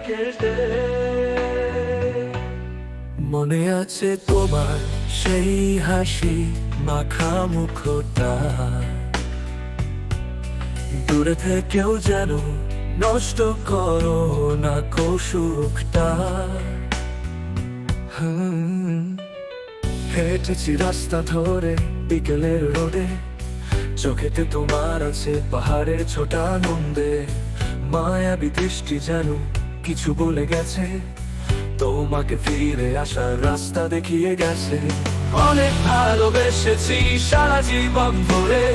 খেলতে। মনে আছে তোমার সেই হাসি মাখা মুখটা, দূরে থেকেও যেন নষ্ট করো না কৌশুকটা। হেঁটেছি রাস্তা ধরে বিকেলের রোদে, চোখেতে তোমার আছে পাহাড়ের ছোটা আনন্দে। মায়াবী দৃষ্টি যেন কিছু বলে গেছে, তোমাকে ফিরে আসার রাস্তা দেখিয়ে গেছে। অনেক ভালোবেসেছি সারা জীবন ধরে,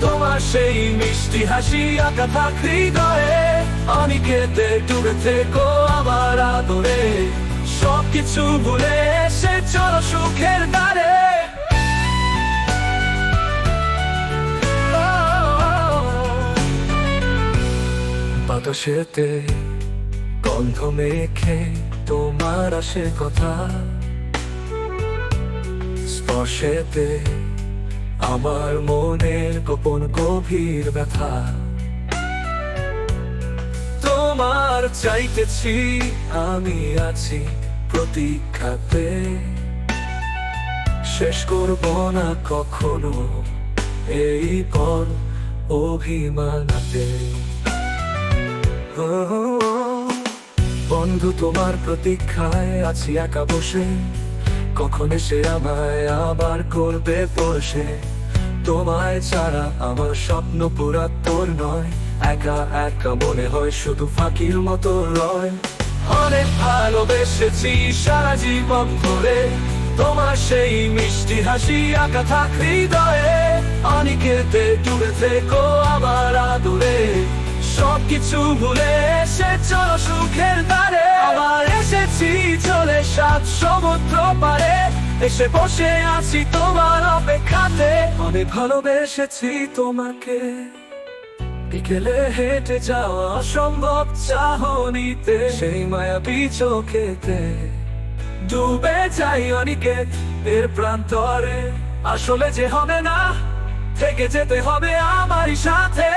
তোমার সেই মিষ্টি হাসি আঁকা থাক হৃদয়ে। অনিকেতে ডুবে থেকো আমার আদরে, সবকিছু ভুলে এসে চলো সুখের দ্বারে। বাতাসেতে গন্ধ মেখে তোমার আসে কথা, স্পর্শেতে আমার মনের গোপন গভীর ব্যথা। তোমার চাইতেছি আমি আছি প্রতীক্ষাতে, শেষ করব না কখনো এই পর অভিমানাতে। বন্ধু তোমার প্রতীক্ষায় আছি একা বসে, কখন এসে আমায় আবার করবে বসে। তোমায় ছাড়া আমার স্বপ্ন পুরা তোর নয়, একা একা মনে হয় শুধু ফাঁকির মতো রয়। অনেক ভালোবেসেছি সারা জীবন ধরে, তোমার সেই মিষ্টি হাসি আঁকা থাক হৃদয়ে। অনিকেতে ডুবে থেকো আমার আদরে, সবকিছু ভুলে এসে চলো সুখের দ্বারে। আবার এসেছি চলে সাত সমুদ্র পারে, এসে বসে আছি তোমার অপেক্ষাতে। অনেক ভালোবেসেছি তোমাকে, বিকেলে হেঁটে যাওয়া অসম্ভব চাহনিতে। সেই মায়াবী চোখেতে ডুবে যাই অনিকেত এর প্রান্তরে। আসলে যে হবে না, থেকে যেতে হবে আমারই সাথে।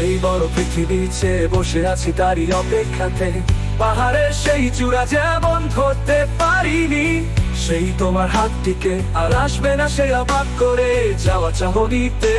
এই বড় পৃথিবী চেয়ে বসে আছি তারই অপেক্ষাতে। পাহাড়ের সেই চূড়া যেমন ধরতে পারিনি, সেই তোমার হাতটিকে আর আসবে না সে অবাক করে যাওয়া চাহনিতে।